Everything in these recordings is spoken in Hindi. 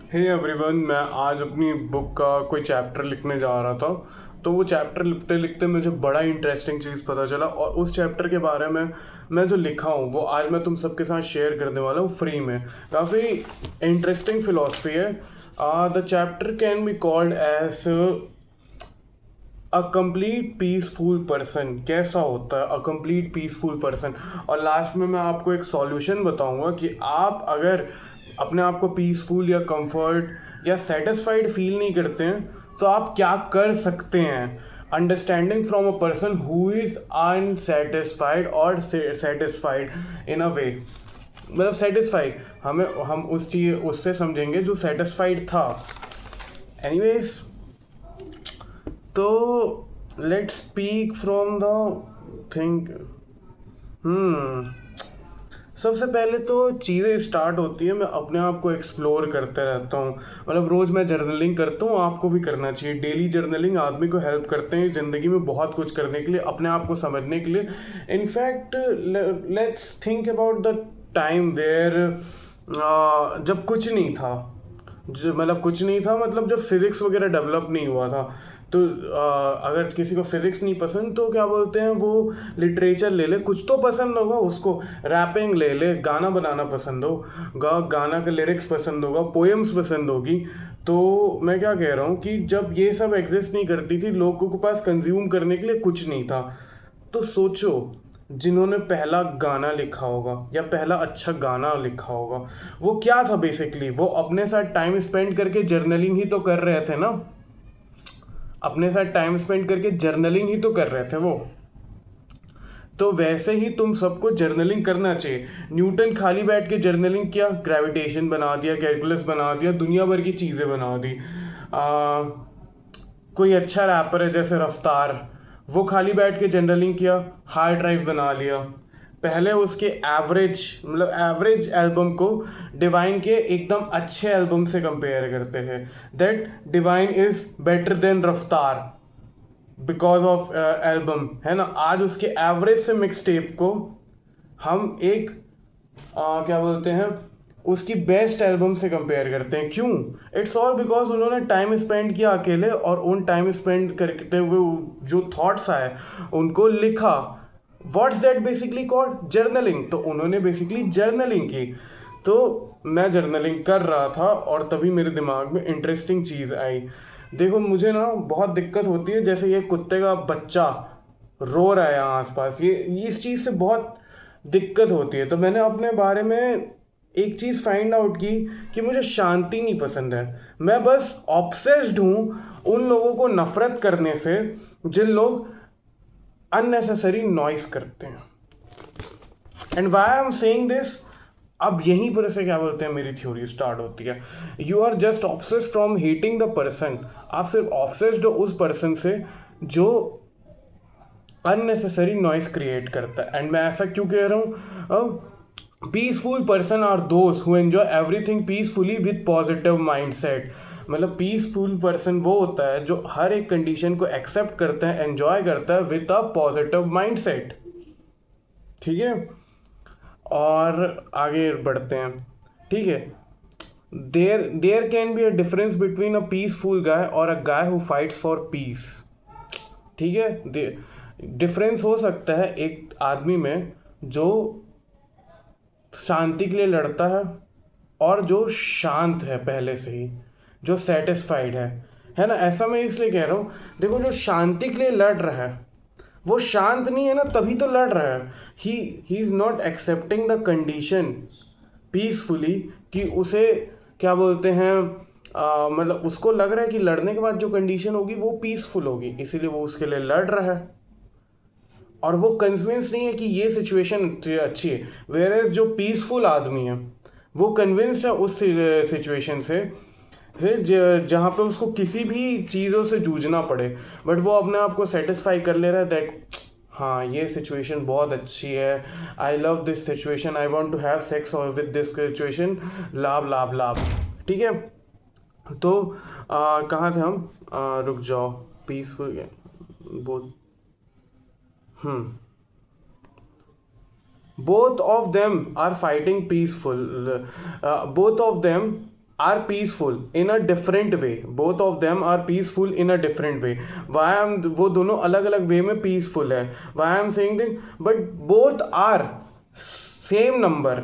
हे एवरीवन, मैं आज अपनी बुक का कोई चैप्टर लिखने जा रहा था। तो वो चैप्टर लिखते लिखते मुझे बड़ा इंटरेस्टिंग चीज़ पता चला, और उस चैप्टर के बारे में मैं जो लिखा हूँ वो आज मैं तुम सबके साथ शेयर करने वाला हूँ फ्री में। काफ़ी इंटरेस्टिंग फिलॉसफी है। The chapter can be called as a complete peaceful person. कैसा होता है अ कंप्लीट पीसफुल पर्सन, और लास्ट में मैं आपको एक सॉल्यूशन बताऊंगा कि आप अगर अपने आप को पीसफुल या कंफर्ट या सेटिस्फाइड फील नहीं करते हैं तो आप क्या कर सकते हैं। Understanding from a person who is unsatisfied और सेटिस्फाइड इन अ वे। मतलब सेटिस्फाइड हम उस चीज़ उससे समझेंगे जो सेटिस्फाइड था। एनीवेज, तो let's speak from the think. सबसे पहले तो चीज़ें स्टार्ट होती है, मैं अपने आप को एक्सप्लोर करते रहता हूँ। मतलब रोज़ मैं जर्नलिंग करता हूँ, आपको भी करना चाहिए। डेली जर्नलिंग आदमी को हेल्प करते हैं ज़िंदगी में बहुत कुछ करने के लिए, अपने आप को समझने के लिए। In fact let's think about the time there जब कुछ नहीं था। मतलब कुछ नहीं था, मतलब जब फिज़िक्स वगैरह डेवलप नहीं हुआ था। तो अगर किसी को फिज़िक्स नहीं पसंद तो क्या बोलते हैं, वो लिटरेचर ले ले, कुछ तो पसंद होगा उसको। रैपिंग ले ले, गाना बनाना पसंद होगा, गाना का लिरिक्स पसंद होगा, पोएम्स पसंद होगी। तो मैं क्या कह रहा हूँ कि जब ये सब एग्जिस्ट नहीं करती थी, लोगों के पास कंज्यूम करने के लिए कुछ नहीं था। तो सोचो, जिन्होंने पहला गाना लिखा होगा या पहला अच्छा गाना लिखा होगा, वो क्या था बेसिकली, वो अपने साथ टाइम स्पेंड करके जर्नलिंग ही तो कर रहे थे ना। अपने साथ टाइम स्पेंड करके जर्नलिंग ही तो कर रहे थे वो। तो वैसे ही तुम सबको जर्नलिंग करना चाहिए। न्यूटन खाली बैठ के जर्नलिंग किया, ग्रेविटेशन बना दिया, कैलकुलस बना दिया, दुनिया भर की चीज़ें बना दी। कोई अच्छा रैपर है जैसे रफ्तार, वो खाली बैठ के जर्नलिंग किया, हार्ड ड्राइव बना लिया। पहले उसके एवरेज, मतलब एवरेज एल्बम को डिवाइन के एकदम अच्छे एल्बम से कंपेयर करते हैं, that divine is better than रफ्तार बिकॉज ऑफ एल्बम, है ना। आज उसके एवरेज से मिक्स टेप को हम एक क्या बोलते हैं, उसकी बेस्ट एल्बम से कंपेयर करते हैं। क्यों? इट्स ऑल बिकॉज उन्होंने टाइम स्पेंड किया अकेले, और उन टाइम स्पेंड करते हुए जो थॉट्स आए उनको लिखा। What's that basically called journaling. तो उन्होंने बेसिकली जर्नलिंग की। तो मैं जर्नलिंग कर रहा था और तभी मेरे दिमाग में इंटरेस्टिंग चीज़ आई। देखो, मुझे ना बहुत दिक्कत होती है, जैसे ये कुत्ते का बच्चा रो रहा है यहाँ आसपास, ये इस चीज़ से बहुत दिक्कत होती है। तो मैंने अपने बारे में एक चीज़ फाइंड आउट की कि मुझे शांति नहीं पसंद है। मैं बस ऑब्सेस्ड हूँ उन लोगों को नफरत करने से जिन लोग अननेसेसरी नॉइस करते हैं। And why I am saying this, अब यहीं पर से क्या बोलते हैं, मेरी थ्योरी स्टार्ट होती है। You are just obsessed from hating the person. आप सिर्फ ऑब्सेस्ड हो उस पर्सन से जो अननेसेसरी नॉइस क्रिएट करता है। एंड मैं ऐसा क्यों कह रहा हूँ? Peaceful persons are those who enjoy everything peacefully with positive mindset. मतलब पीसफुल पर्सन वो होता है जो हर एक कंडीशन को एक्सेप्ट करता है, एंजॉय करता है विद अ पॉजिटिव माइंडसेट। ठीक है, और आगे बढ़ते हैं। ठीक है, there can be a difference between a peaceful guy और a guy who fights for peace. ठीक है, डिफरेंस हो सकता है एक आदमी में जो शांति के लिए लड़ता है और जो शांत है पहले से ही, जो सेटिस्फाइड है ना। ऐसा मैं इसलिए कह रहा हूँ, देखो, जो शांति के लिए लड़ रहा है वो शांत नहीं है ना, तभी तो लड़ रहा है। He is not accepting the condition peacefully, कि उसे क्या बोलते हैं, मतलब उसको लग रहा है कि लड़ने के बाद जो कंडीशन होगी वो पीसफुल होगी, इसीलिए वो उसके लिए लड़ रहा है। और वो कन्विंस नहीं है कि ये सिचुएशन अच्छी है। वेयर एज जो पीसफुल आदमी है वो कन्विंस्ड है उस सिचुएशन से जहाँ पे उसको किसी भी चीज़ों से जूझना पड़े, बट वो अपने आप को सेटिस्फाई कर ले रहा है दैट हाँ, ये सिचुएशन बहुत अच्छी है, I love this situation, I want to have sex with this situation, लाभ लाभ लाभ। ठीक है, तो कहाँ थे हम? रुक जाओ, पीसफुल बहुत। Both of them are fighting peaceful. Both of them are peaceful in a different way. Both of them are peaceful in a different way. Why I'm वो दोनों अलग अलग वे में peaceful है. Why I'm saying that, but both are same number.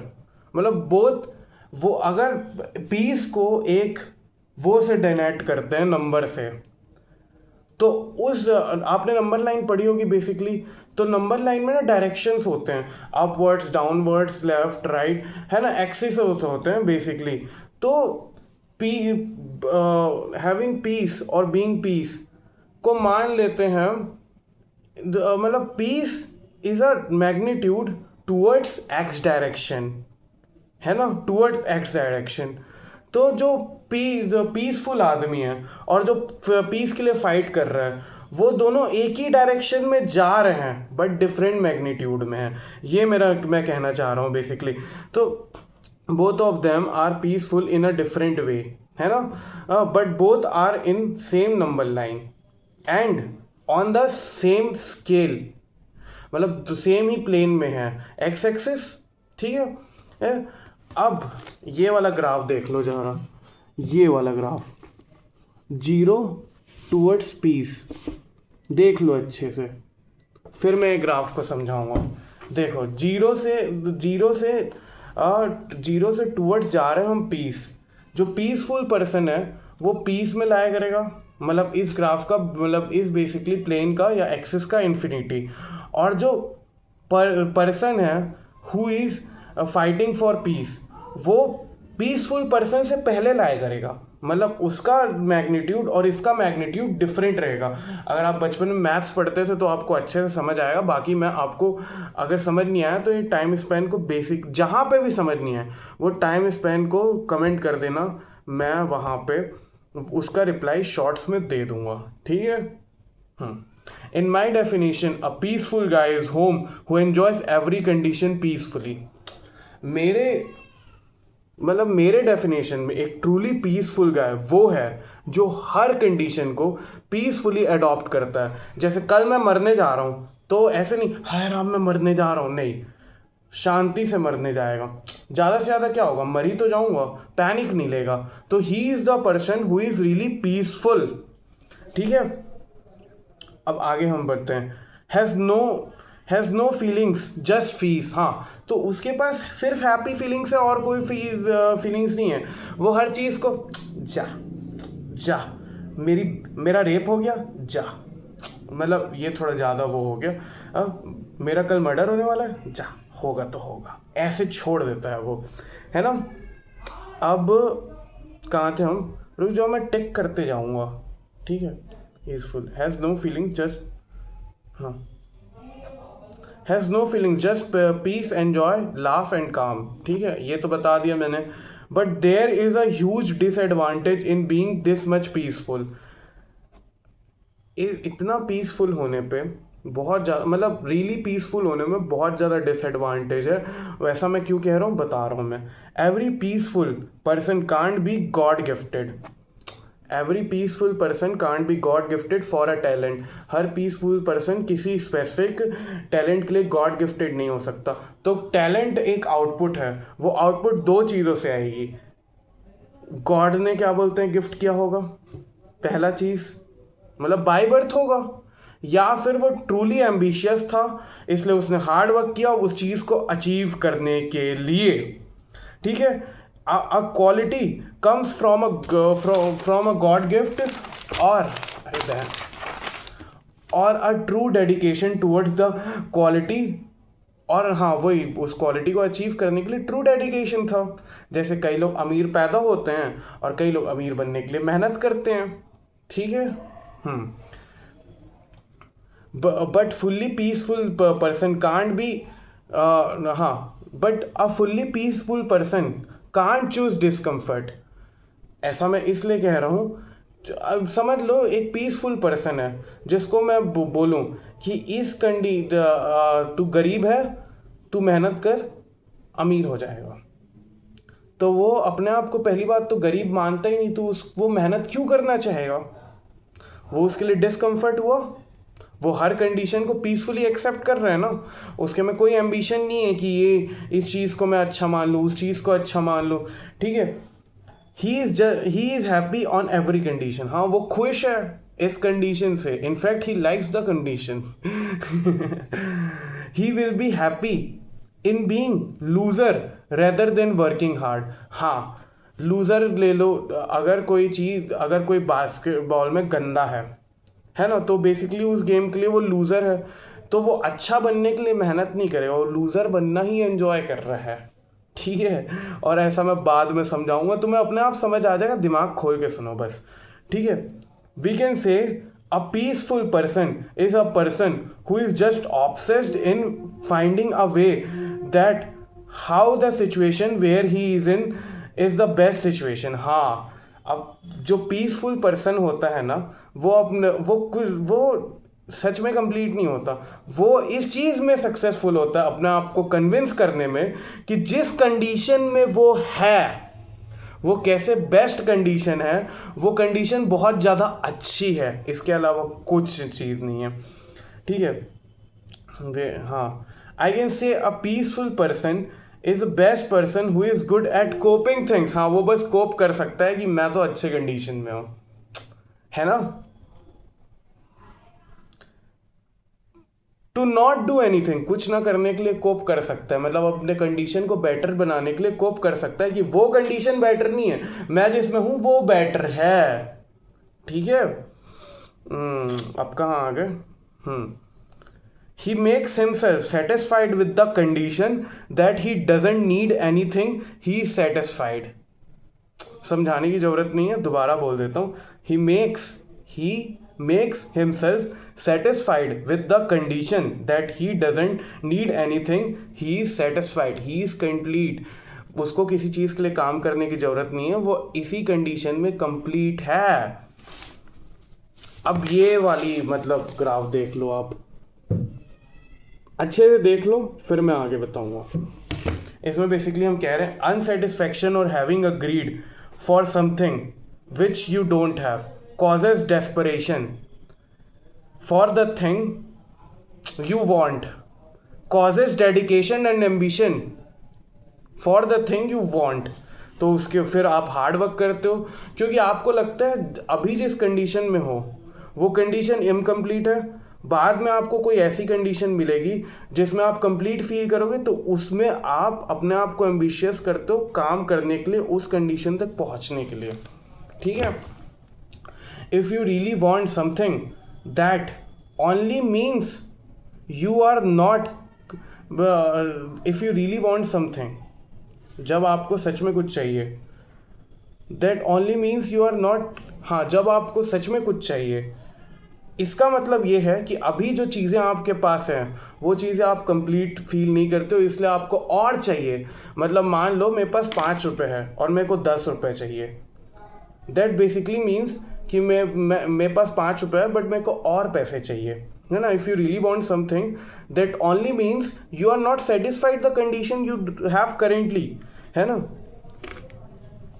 मतलब both, वो अगर peace को एक वो से डिनोट करते हैं नंबर से, तो उस आपने नंबर लाइन पढ़ी होगी बेसिकली. तो नंबर लाइन में ना डायरेक्शंस होते हैं, अपवर्ड्स, डाउनवर्ड्स, लेफ्ट, राइट, है ना, एक्सिस होते हैं बेसिकली. तो हैविंग पीस और बीइंग पीस को मान लेते हैं, मतलब peace is a magnitude towards X direction, है ना, टूवर्ड्स एक्स डायरेक्शन. तो जो पीसफुल आदमी है और जो पीस के लिए फाइट कर रहा है, वो दोनों एक ही डायरेक्शन में जा रहे हैं बट डिफरेंट मैग्नीट्यूड में है. ये मैं कहना चाह रहा हूँ बेसिकली. तो both of them are peaceful in a different way, है ना, but both are in same number line and on the same scale, मतलब सेम ही प्लेन में है, एक्स एक्सिस. ठीक है. अब ये वाला ग्राफ देख लो जरा, ये वाला ग्राफ, जीरो टूवर्ड्स पीस, देख लो अच्छे से, फिर मैं ग्राफ को समझाऊंगा. देखो जीरो से टूवर्ड्स जा रहे हैं हम पीस. जो पीसफुल पर्सन है वो पीस में लाया करेगा, मतलब इस ग्राफ का, मतलब इस बेसिकली प्लेन का या एक्सिस का इन्फिनिटी. और जो पर्सन है who is fighting for piece, वो पीसफुल पर्सन से पहले लाया करेगा, मतलब उसका मैग्नीट्यूड और इसका मैग्नीट्यूड डिफरेंट रहेगा. अगर आप बचपन में मैथ्स पढ़ते थे तो आपको अच्छे से समझ आएगा. बाकी मैं आपको, अगर समझ नहीं आया तो ये टाइम स्पेन को बेसिक, जहाँ पे भी समझ नहीं आए वो टाइम स्पेन को कमेंट कर देना, मैं वहाँ पे उसका रिप्लाई शॉर्ट्स में दे दूँगा. ठीक है. In my definition, a peaceful guy is home who enjoys every condition peacefully. मेरे डेफिनेशन में एक ट्रूली पीसफुल गाय वो है जो हर कंडीशन को पीसफुली अडॉप्ट करता है. जैसे कल मैं मरने जा रहा हूँ तो ऐसे नहीं हाय राम मैं मरने जा रहा हूँ, नहीं, शांति से मरने जाएगा. ज़्यादा से ज़्यादा क्या होगा, मर ही तो जाऊँगा, पैनिक नहीं लेगा. तो he is the person who is really peaceful. ठीक है. अब आगे हम बढ़ते हैं. Has no feelings just fees. हाँ, तो उसके पास सिर्फ हैप्पी फीलिंग्स है और कोई फीलिंग्स नहीं है. वो हर चीज़ को जा मेरा रेप हो गया, जा, मतलब ये थोड़ा ज़्यादा वो हो गया. मेरा कल मर्डर होने वाला है, जा, होगा तो होगा, ऐसे छोड़ देता है वो, है ना. अब कहाँ थे हम, रुक जाओ, मैं टिक करते जाऊँगा. ठीक है. Peaceful, has no feelings just, हाँ, has no feelings just peace enjoy laugh and calm. ठीक है, ये तो बता दिया मैंने. But there is a huge disadvantage in being this much peaceful. इतना पीसफुल होने पे बहुत ज़्यादा, मतलब रियली पीसफुल होने में बहुत ज़्यादा डिसएडवांटेज है. वैसा मैं क्यों कह रहा हूँ बता रहा हूँ मैं. Every peaceful person can't B God gifted. Every peaceful person can't B God gifted for a talent. Her peaceful person किसी स्पेसिफिक टैलेंट के लिए गॉड गिफ्टेड नहीं हो सकता. तो टैलेंट एक आउटपुट है, वो आउटपुट दो चीज़ों से आएगी. गॉड ने क्या बोलते हैं गिफ्ट किया होगा, पहला चीज़ मतलब बाय बर्थ होगा, या फिर वो ट्रूली एम्बिशियस था इसलिए उसने हार्ड वर्क किया उस चीज़ को अचीव करने के लिए. ठीक है. A quality comes from a God gift or a true dedication towards the quality. और हाँ, वही उस क्वालिटी को अचीव करने के लिए ट्रू डेडिकेशन था. जैसे कई लोग अमीर पैदा होते हैं और कई लोग अमीर बनने के लिए मेहनत करते हैं. ठीक है. But fully peaceful person can't be, हाँ, but a fully peaceful person can't choose discomfort. ऐसा मैं इसलिए कह रहा हूँ, अब समझ लो एक पीसफुल पर्सन है जिसको मैं बोलूँ कि इस तू गरीब है, तू मेहनत कर, अमीर हो जाएगा, तो वो अपने आप को पहली बात तो गरीब मानता ही नहीं, तो वो मेहनत क्यों करना चाहेगा. वो उसके लिए डिस्कम्फर्ट हुआ. वो हर कंडीशन को पीसफुली एक्सेप्ट कर रहे हैं ना. उसके में कोई एम्बिशन नहीं है कि ये इस चीज़ को मैं अच्छा मान लूँ, उस चीज़ को अच्छा मान लूँ. ठीक है. He is happy on every condition. हाँ, वो खुश है इस कंडीशन से. In fact he likes the condition. He will be happy in being loser rather than working hard. हाँ, लूजर ले लो. अगर कोई बास्केटबॉल में गंदा है ना, तो बेसिकली उस गेम के लिए वो लूजर है, तो वो अच्छा बनने के लिए मेहनत नहीं करेगा, वो लूजर बनना ही एंजॉय कर रहा है. ठीक है. और ऐसा मैं बाद में समझाऊंगा, तुम्हें अपने आप समझ आ जाएगा, दिमाग खोल के सुनो बस. ठीक है. We can say a peaceful person is a person who is just obsessed in finding a way that how the situation where he is in is the best situation. हाँ, अब जो पीसफुल पर्सन होता है ना, वो सच में कंप्लीट नहीं होता. वो इस चीज़ में सक्सेसफुल होता है, अपने आप को कन्विंस करने में कि जिस कंडीशन में वो है, वो कैसे बेस्ट कंडीशन है, वो कंडीशन बहुत ज़्यादा अच्छी है, इसके अलावा कुछ चीज़ नहीं है. ठीक है. हाँ, I can say a peaceful person is a best person who is good at coping things. हाँ, वो बस कोप कर सकता है कि मैं तो अच्छे कंडीशन में हूँ, है ना. टू नॉट डू एनीथिंग, कुछ ना करने के लिए कोप कर सकता है, मतलब अपने कंडीशन को बेटर बनाने के लिए कोप कर सकता है कि वो कंडीशन बेटर नहीं है, मैं जिसमें हूँ वो बेटर है. ठीक है. अब कहाँ आ गए. He makes himself satisfied with the condition that he doesn't need anything, he is satisfied. समझाने की जरूरत नहीं है, दोबारा बोल देता हूँ. ही makes himself satisfied with the condition that he doesn't need anything, he is satisfied, he is complete. उसको किसी चीज़ के लिए काम करने की ज़रूरत नहीं है, वो इसी कंडीशन में कंप्लीट है. अब ये वाली मतलब ग्राफ देख लो, आप अच्छे से देख लो, फिर मैं आगे बताऊंगा. इसमें बेसिकली हम कह रहे हैं अनसेटिस्फैक्शन और having a greed for something which you don't have causes desperation for the thing you want, causes dedication and ambition for the thing you want. तो उसके फिर आप हार्ड वर्क करते हो क्योंकि आपको लगता है अभी जिस कंडीशन में हो वो कंडीशन इनकम्प्लीट है, बाद में आपको कोई ऐसी कंडीशन मिलेगी जिसमें आप कंप्लीट फील करोगे, तो उसमें आप अपने आप को एम्बिशियस करते हो काम करने के लिए, उस कंडीशन तक पहुंचने के लिए. ठीक है. If you really want something, that only means you are not. If you really want something, जब आपको सच में कुछ चाहिए, that only means you are not. हाँ, जब आपको सच में कुछ चाहिए, इसका मतलब ये है कि अभी जो चीज़ें आपके पास हैं वो चीज़ें आप कंप्लीट फील नहीं करते हो, इसलिए आपको और चाहिए. मतलब मान लो मेरे पास 5 रुपये है और मेरे को 10 रुपये चाहिए. दैट बेसिकली मीन्स कि मेरे पास 5 रुपये है बट मेरे को और पैसे चाहिए, है ना. If you really want something that only means you are not satisfied the condition you have currently, है ना.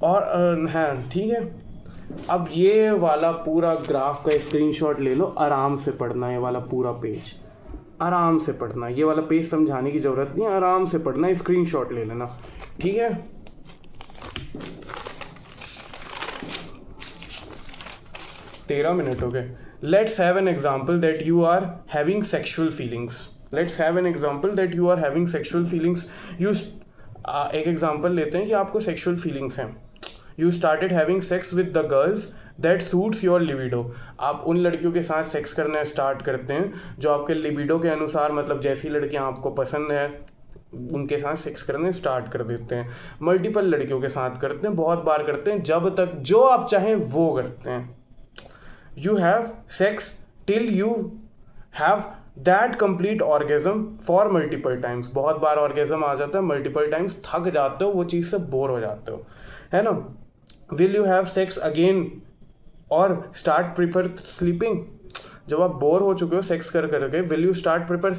और हाँ, ठीक है. अब ये वाला पूरा ग्राफ का स्क्रीनशॉट ले लो, आराम से पढ़ना. ये वाला पूरा पेज आराम से पढ़ना, ये वाला पेज समझाने की ज़रूरत नहीं, आराम से पढ़ना, स्क्रीनशॉट ले लेना. ठीक है. 13 मिनट हो गए. Let's have an example that you are having sexual feelings. Let's have an example that you are having sexual feelings. एक एग्जाम्पल लेते हैं कि आपको सेक्शुअल फीलिंग्स हैं. You started having sex with the girls that suits your libido. आप उन लड़कियों के साथ सेक्स करना स्टार्ट करते हैं जो आपके लिबिडो के अनुसार, मतलब जैसी लड़कियां आपको पसंद है उनके साथ सेक्स करने स्टार्ट कर देते हैं. मल्टीपल लड़कियों के साथ करते हैं, बहुत बार करते हैं, जब तक जो आप चाहें वो करते हैं. You have sex till you have that complete orgasm for multiple times. बहुत बार orgasm आ जाता है, multiple times थक जाते हो, वो चीज़ से बोर हो जाते हो, है ना. Will you have sex again or start prefer sleeping? जब आप बोर हो चुके हो सेक्स कर करके, will you start prefer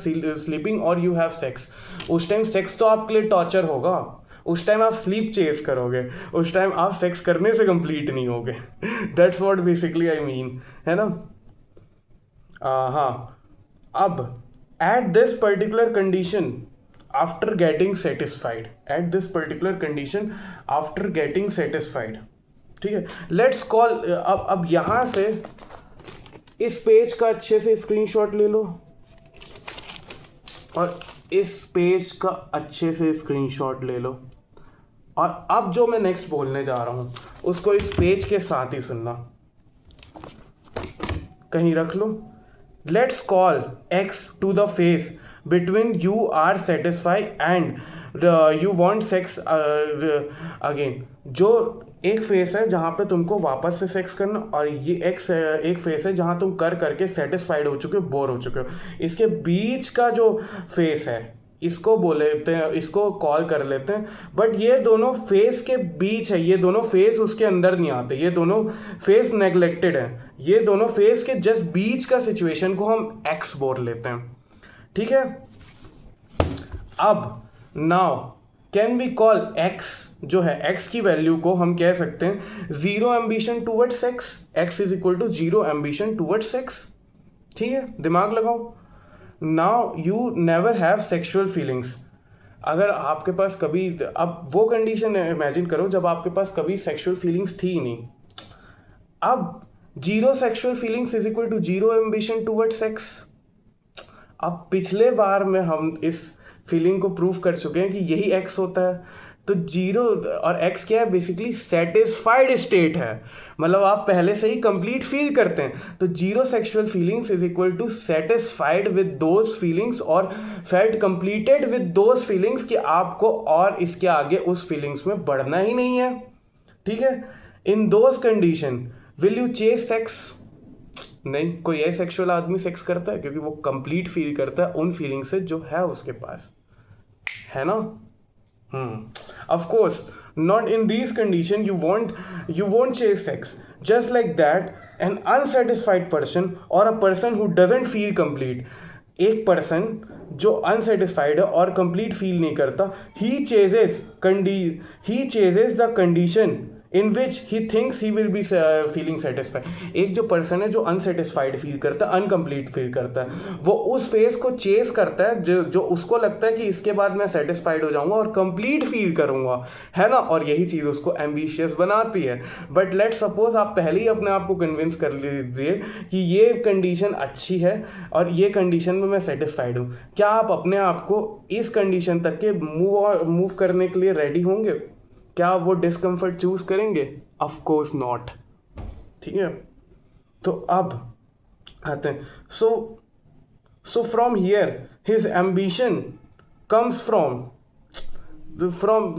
sleeping or you have sex? उस टाइम सेक्स तो आपके लिए टॉर्चर होगा, उस टाइम आप स्लीप चेस करोगे, उस टाइम आप सेक्स करने से कंप्लीट नहीं होगे. That's what basically I mean, है ना. हाँ. अब at this particular condition after getting satisfied, ठीक है, लेट्स कॉल, अब यहाँ से इस पेज का अच्छे से स्क्रीनशॉट ले लो और इस पेज का अच्छे से स्क्रीनशॉट ले लो, और अब जो मैं नेक्स्ट बोलने जा रहा हूँ उसको इस पेज के साथ ही सुनना, कहीं रख लो। Let's call X to the phase between you are satisfied and you want sex again. जो एक फेस है जहाँ पे तुमको वापस से सेक्स करना, और ये एक फेस है जहाँ तुम कर करके सेटिस्फाइड हो चुके हो, बोर हो चुके हो। इसके बीच का जो फेस है इसको बोल लेते हैं, इसको कॉल कर लेते हैं। बट ये दोनों फेस के बीच है, ये दोनों फेस उसके अंदर नहीं आते, ये दोनों फेस नेग्लेक्टेड है, ये दोनों फेस के जस्ट बीच का सिचुएशन को हम एक्स बोल लेते हैं, ठीक है। अब now can we call X, जो है एक्स की वैल्यू को हम कह सकते हैं zero ambition toward sex, X is equal to zero ambition toward sex, ठीक है, दिमाग लगाओ। Now you never have sexual feelings. अगर आपके पास कभी, अब वो कंडीशन इमेजिन करो जब आपके पास कभी सेक्सुअल फीलिंग्स थी ही नहीं, अब zero sexual feelings is equal to zero ambition toward sex. अब पिछले बार में हम इस फीलिंग को प्रूव कर चुके हैं कि यही एक्स होता है। तो जीरो और एक्स क्या है, बेसिकली सेटिस्फाइड स्टेट है, मतलब आप पहले से ही कंप्लीट फील करते हैं। तो zero sexual feelings is equal to satisfied with those feelings और felt completed with those feelings, कि आपको और इसके आगे उस फीलिंग्स में बढ़ना ही नहीं है, ठीक है। In those condition will you chase sex? नहीं, कोई ऐसा सेक्सुअल आदमी सेक्स करता है क्योंकि वो कंप्लीट फील करता है उन फीलिंग से जो है उसके पास, है ना। Of course, not in these conditions you won't chase sex. Just like that, an unsatisfied person or a person who doesn't feel complete, एक पर्सन जो अनसेटिस्फाइड है और कंप्लीट फील नहीं करता, he chases the condition in which he thinks he will be feeling satisfied. एक जो पर्सन है जो अनसेटिस्फाइड फील करता है, अनकम्प्लीट फील करता है, वो उस फेज को चेस करता है जो उसको लगता है कि इसके बाद मैं सेटिस्फाइड हो जाऊंगा और कंप्लीट फील करूंगा, है ना। और यही चीज़ उसको एम्बिशियस बनाती है। बट लेट सपोज आप पहले ही अपने आप को कन्विंस कर लीजिए कि ये कंडीशन अच्छी है और ये कंडीशन में मैं सेटिस्फाइड हूँ, क्या आप अपने आप को इस कंडीशन तक के मूव करने के लिए रेडी होंगे? क्या वो डिस्कम्फर्ट चूज करेंगे? ऑफ कोर्स नॉट, ठीक है। तो अब आते हैं, so from here his ambition comes from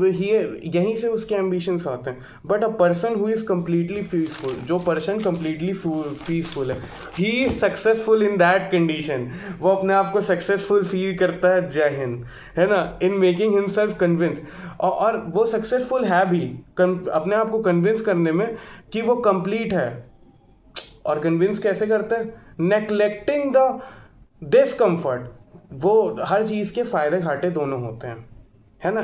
here, यहीं से उसके एम्बिशंस आते हैं। But a person who is completely peaceful, जो पर्सन कम्प्लीटली पीसफुल है, he is successful in that condition, वो अपने आप को सक्सेसफुल फील करता है, जय हिंद, है ना, इन मेकिंग हिमसेल्फ कन्विंस। और वो सक्सेसफुल है भी अपने आप को कन्विंस करने में कि वो कंप्लीट है। और कन्विंस कैसे करता है? नेग्लेक्टिंग द डिस्कम्फर्ट, वो हर चीज़ के फ़ायदे घाटे दोनों होते हैं, है ना।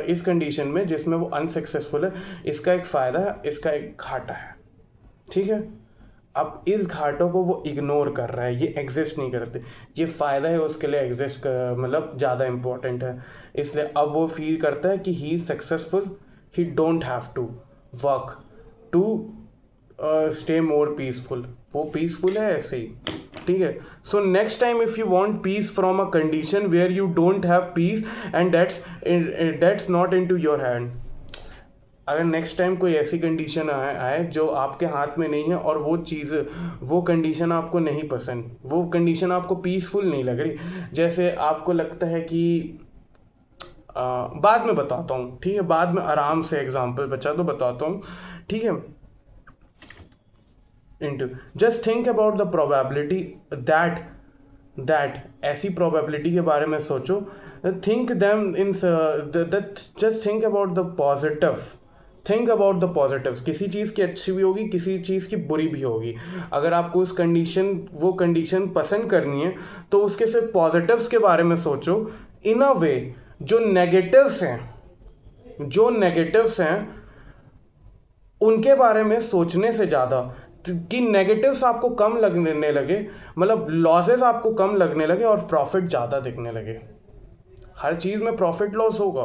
इस कंडीशन में जिसमें वो अनसक्सेसफुल है, इसका एक फ़ायदा है, इसका एक घाटा है, ठीक है। अब इस घाटों को वो इग्नोर कर रहा है, ये एग्जिस्ट नहीं करते, ये फ़ायदा है उसके लिए एग्जिस्ट मतलब ज़्यादा इम्पोर्टेंट है। इसलिए अब वो फील करता है कि he is successful, he don't have to work to stay more peaceful, वो पीसफुल है ऐसे ही, ठीक है। So next time if you want peace from a condition where you don't have peace and that's not into your hand, अगर नेक्स्ट टाइम कोई ऐसी कंडीशन आए जो आपके हाथ में नहीं है और वो कंडीशन आपको नहीं पसंद, वो कंडीशन आपको पीसफुल नहीं लग रही, जैसे आपको लगता है कि बाद में बताता हूँ, ठीक है, बाद में आराम से एग्जांपल बचा तो बताता हूँ, ठीक है। Just think about the probability that ऐसी प्रोबेबिलिटी के बारे में सोचो, think them in just think about the positive, think about the positives. किसी चीज़ की अच्छी भी होगी, किसी चीज़ की बुरी भी होगी। अगर आपको वो कंडीशन पसंद करनी है तो उसके सिर्फ पॉजिटिव्स के बारे में सोचो, इन अ वे जो नेगेटिव्स हैं उनके बारे में सोचने से ज़्यादा, कि नेगेटिव्स आपको कम लगने लगे, मतलब लॉसेस आपको कम लगने लगे और प्रॉफिट ज़्यादा दिखने लगे। हर चीज़ में प्रॉफिट लॉस होगा।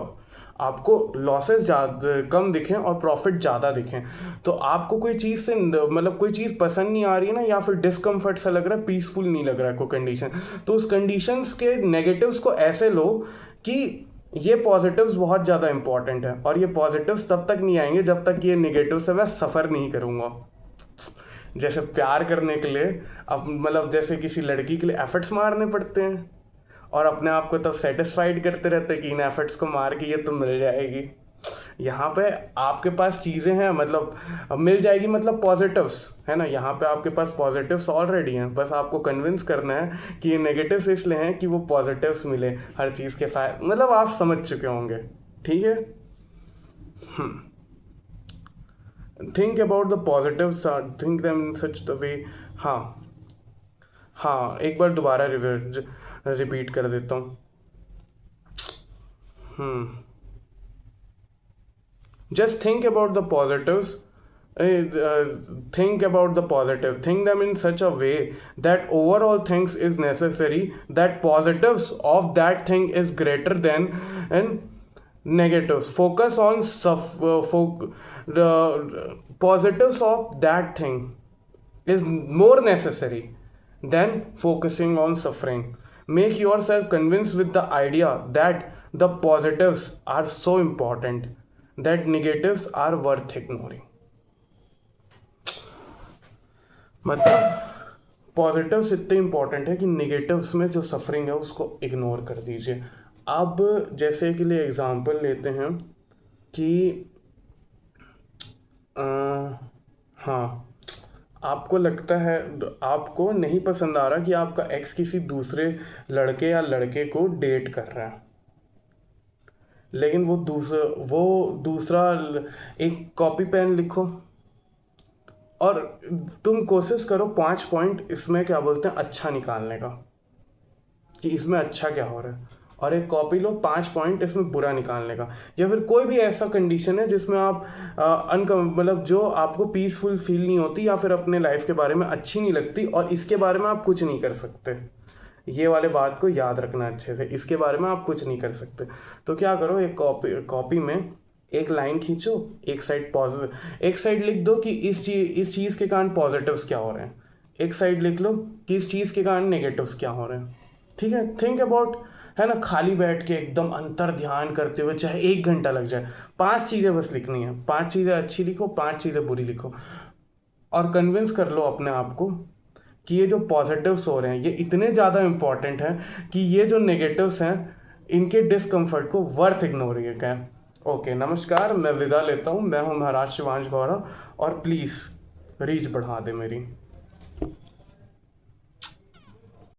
आपको लॉसेस ज़्यादा कम दिखें और प्रॉफिट ज़्यादा दिखें। तो आपको कोई चीज़ से मतलब कोई चीज़ पसंद नहीं आ रही है ना, या फिर डिस्कम्फर्ट सा लग रहा है, पीसफुल नहीं लग रहा है कोई कंडीशन, तो उस कंडीशंस के नेगेटिव्स को ऐसे लो कि ये पॉजिटिव्स बहुत ज़्यादा इंपॉर्टेंट है, और ये पॉजिटिव्स तब तक नहीं आएंगे जब तक ये नेगेटिव से मैं सफ़र नहीं करूँगा। जैसे प्यार करने के लिए अब मतलब जैसे किसी लड़की के लिए एफर्ट्स मारने पड़ते हैं, और अपने आप को तब सेटिस्फाइड करते रहते हैं कि इन एफर्ट्स को मार के ये तो मिल जाएगी। यहाँ पे आपके पास चीज़ें हैं, मतलब मिल जाएगी, मतलब पॉजिटिव्स है ना, यहाँ पे आपके पास पॉजिटिव्स ऑलरेडी हैं, बस आपको कन्विंस करना है कि ये नेगेटिव्स इसलिए हैं कि वो पॉजिटिव्स मिले हर चीज़ के फायदे, मतलब आप समझ चुके होंगे। ठीक है, think about the positives, think them in such the way. हाँ हाँ, एक बार दोबारा रिपीट कर देता हूँ। Just think about the positives. Think about the positive. Think them in such a way that overall things is necessary. That positives of that thing is greater than and negatives. Focus on the positives of that thing is more necessary than focusing on suffering. Make yourself convinced with the idea that the positives are so important that negatives are worth ignoring. मतलब पॉजिटिव्स इतने इंपॉर्टेंट है कि नेगेटिव्स में जो सफरिंग है उसको इग्नोर कर दीजिए। अब जैसे के लिए एग्जांपल लेते हैं कि हाँ, आपको लगता है, आपको नहीं पसंद आ रहा कि आपका एक्स किसी दूसरे लड़के या लड़के को डेट कर रहा है, लेकिन वो दूसरा एक कॉपी पेन लिखो और तुम कोशिश करो 5 पॉइंट इसमें क्या बोलते हैं अच्छा निकालने का, कि इसमें अच्छा क्या हो रहा है, और एक कॉपी लो 5 पॉइंट इसमें बुरा निकालने का। या फिर कोई भी ऐसा कंडीशन है जिसमें आप मतलब जो आपको पीसफुल फील नहीं होती, या फिर अपने लाइफ के बारे में अच्छी नहीं लगती, और इसके बारे में आप कुछ नहीं कर सकते। ये वाले बात को याद रखना अच्छे से, इसके बारे में आप कुछ नहीं कर सकते। तो क्या करो, एक कॉपी में एक लाइन खींचो, एक साइड लिख दो कि इस चीज़ के कारण पॉजिटिव्स क्या हो रहे हैं, एक साइड लिख लो कि इस चीज़ के कारण नेगेटिव्स क्या हो रहे हैं। ठीक है, थिंक अबाउट, है ना, खाली बैठ के एकदम अंतर ध्यान करते हुए, चाहे 1 घंटा लग जाए, 5 चीज़ें बस लिखनी है, 5 चीज़ें अच्छी लिखो, 5 चीज़ें बुरी लिखो, और कन्विंस कर लो अपने आप को कि ये जो पॉजिटिव्स हो रहे हैं ये इतने ज़्यादा इंपॉर्टेंट हैं कि ये जो नेगेटिव्स हैं इनके डिस्कम्फर्ट को वर्थ इग्नोर करें। ओके, नमस्कार, मैं विदा लेता हूँ। मैं हूँ महाराज शिवांश गौरव, और प्लीज़ रीच बढ़ा दे मेरी।